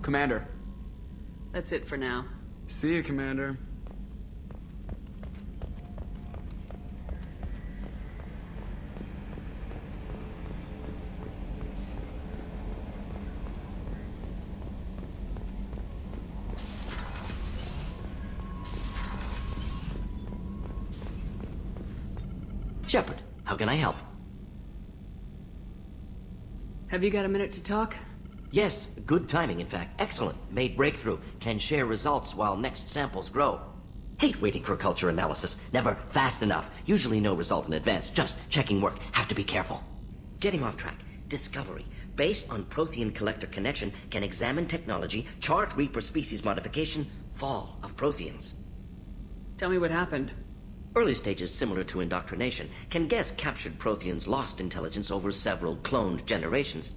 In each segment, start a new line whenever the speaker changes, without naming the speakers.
Commander.
That's it for now.
See you, Commander.
Shepard, how can I help?
Have you got a minute to talk?
Yes, good timing, in fact. Excellent. Made breakthrough. Can share results while next samples grow. Hate waiting for culture analysis. Never fast enough. Usually no result in advance. Just checking work. Have to be careful. Getting off track. Discovery. Based on Prothean collector connection, can examine technology, chart Reaper species modification, fall of Protheans.
Tell me what happened.
Early stages similar to indoctrination. Can guess captured Protheans lost intelligence over several cloned generations.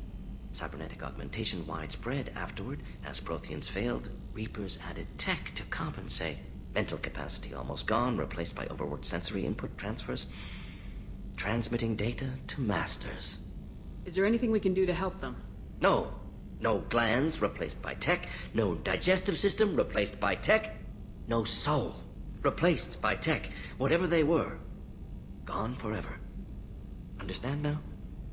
Cybernetic augmentation widespread afterward. As Protheans failed, Reapers added tech to compensate. Mental capacity almost gone, replaced by overworked sensory input transfers. Transmitting data to masters.
Is there anything we can do to help them?
No. No glands replaced by tech. No digestive system replaced by tech. No soul replaced by tech. Whatever they were, gone forever. Understand now?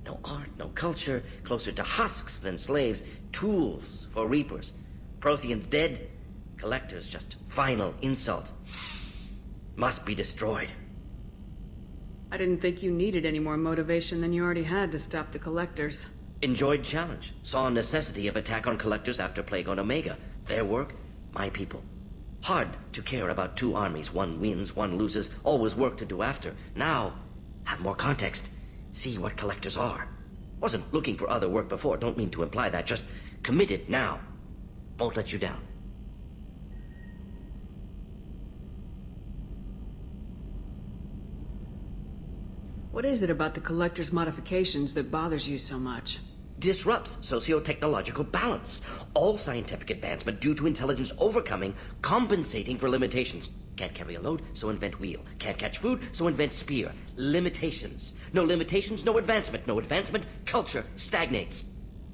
No art, no culture, closer to husks than slaves, tools for Reapers. Protheans dead, collectors just final insult. Must be destroyed.
I didn't think you needed any more motivation than you already had to stop the collectors.
Enjoyed challenge. Saw necessity of attack on collectors after Plague on Omega. Their work, my people. Hard to care about two armies. One wins, one loses. Always work to do after. Now, have more context. See what collectors are. Wasn't looking for other work before. Don't mean to imply that. Just committed now. Won't let you down.
What is it about the collector's modifications that bothers you so much?
Disrupts socio-technological balance. All scientific advancement due to intelligence overcoming, compensating for limitations. Can't carry a load, so invent wheel. Can't catch food, so invent spear. Limitations. No limitations, no advancement. No advancement, culture stagnates.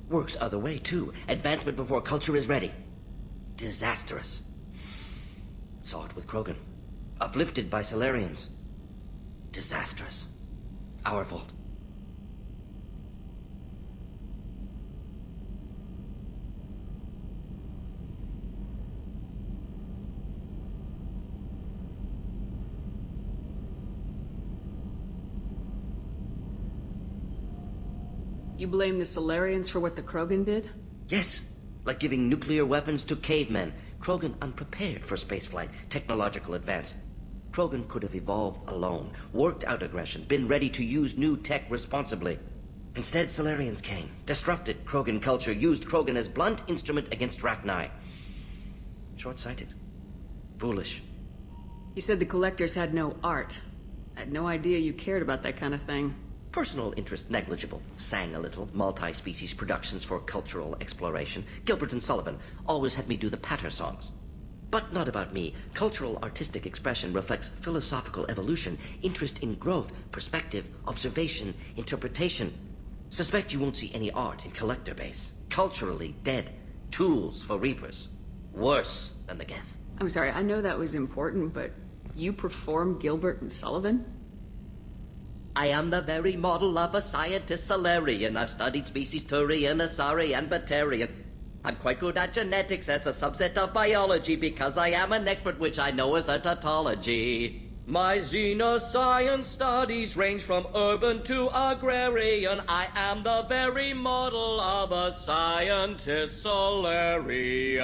Works other way, too. Advancement before culture is ready. Disastrous. Saw it with Krogan. Uplifted by Solarians. Disastrous. Our fault.
You blame the Solarians for what the Krogan did?
Yes, like giving nuclear weapons to cavemen. Krogan unprepared for spaceflight, technological advance. Krogan could have evolved alone, worked out aggression, been ready to use new tech responsibly. Instead, Solarians came, disrupted Krogan culture, used Krogan as blunt instrument against Rachni. Short-sighted. Foolish.
You said the collectors had no art. I had no idea you cared about that kind of thing.
Personal interest negligible. Sang a little. Multi-species productions for cultural exploration. Gilbert and Sullivan always had me do the patter songs. But not about me. Cultural artistic expression reflects philosophical evolution, interest in growth, perspective, observation, interpretation. Suspect you won't see any art in collector base. Culturally dead. Tools for Reapers. Worse than the Geth.
I'm sorry, I know that was important, but you perform Gilbert and Sullivan?
I am the very model of a scientist Solarian. I've studied species Turian, Asari, and Batarian. I'm quite good at genetics as a subset of biology because I am an expert, which I know is a tautology. My xenoscience studies range from urban to agrarian. I am the very model of a scientist Solarian.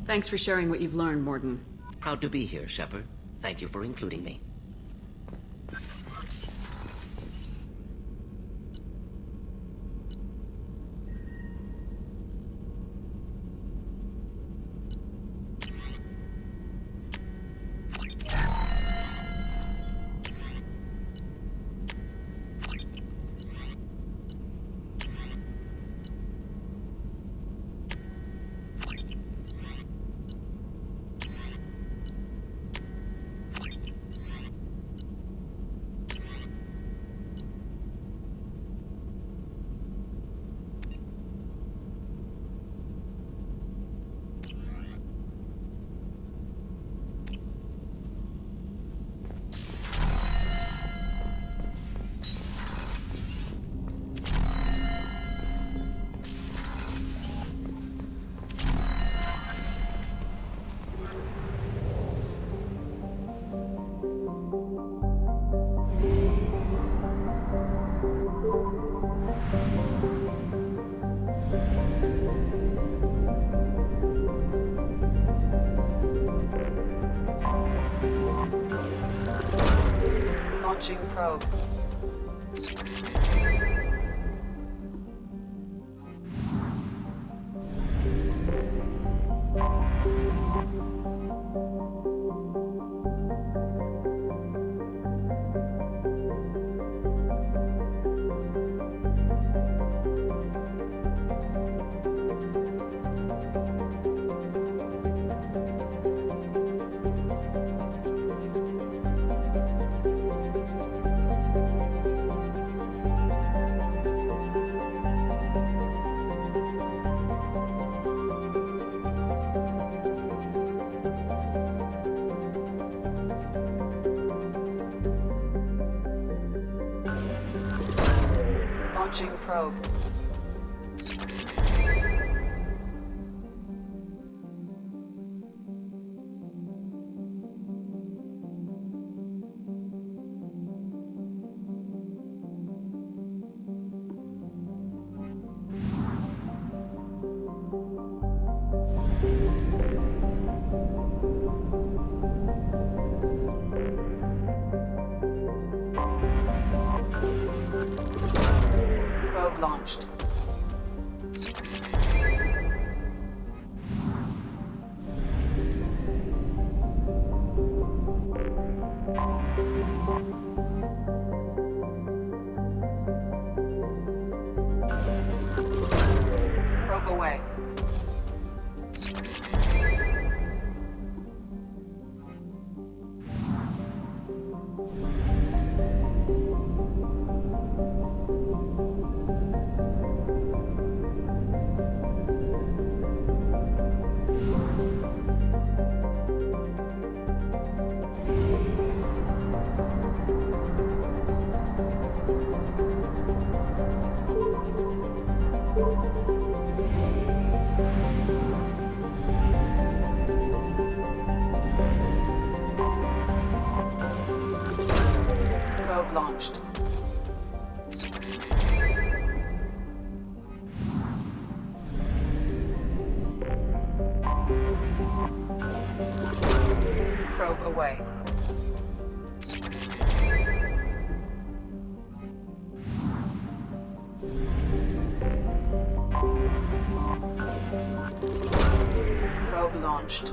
Thanks for sharing what you've learned, Morden.
Proud to be here, Shepard. Thank you for including me.
Launching probe. Launching probe. Probe launched. Probe away. Probe launched. Probe away. Probe launched.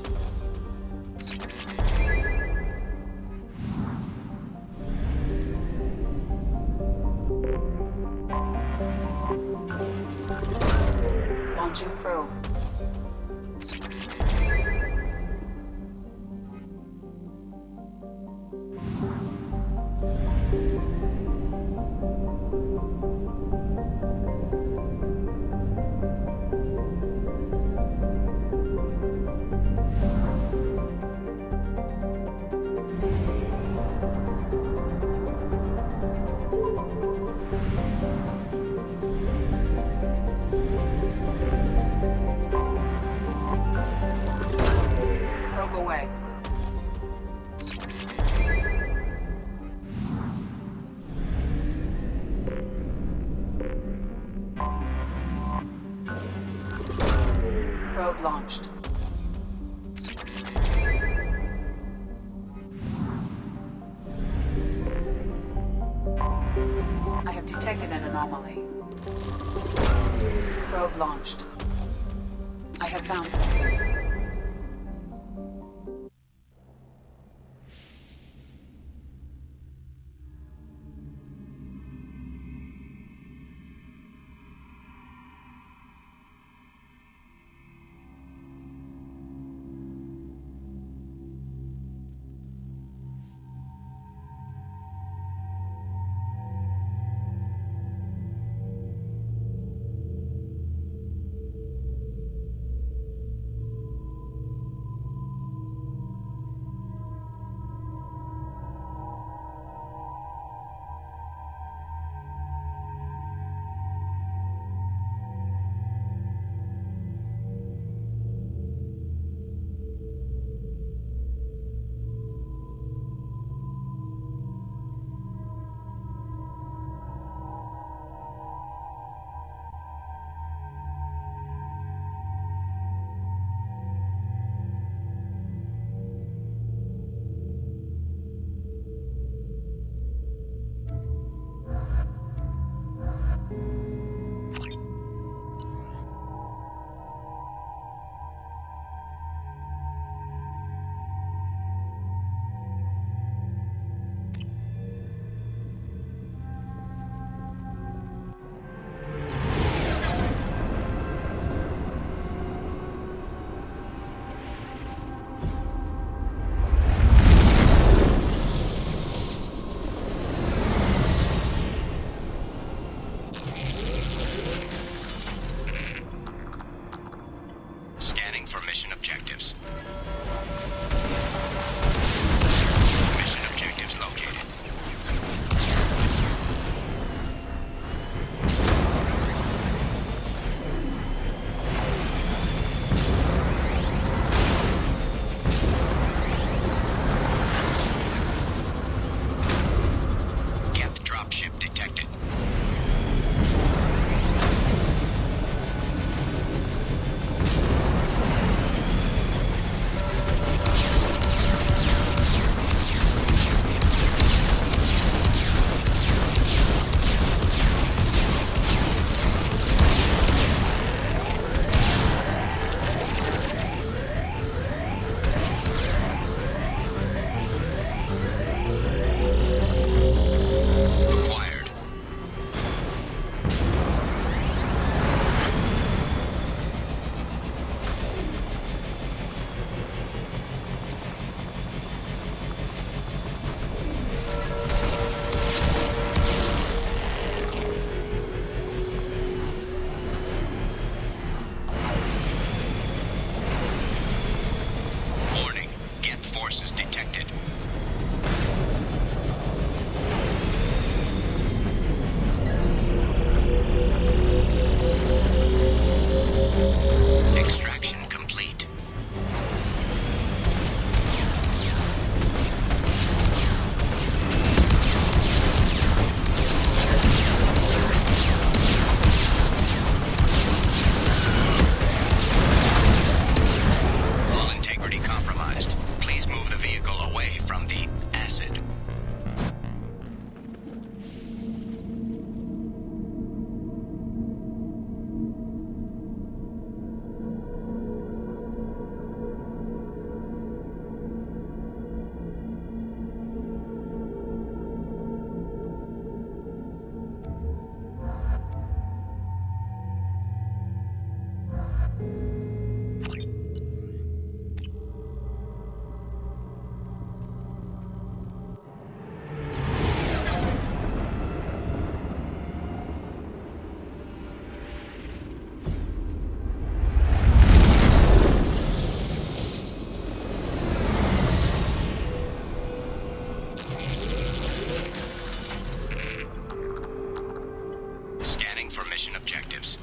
Launching probe. Probe away. Probe launched. I have detected an anomaly. Probe launched. I have found something.
Scanning for mission objectives.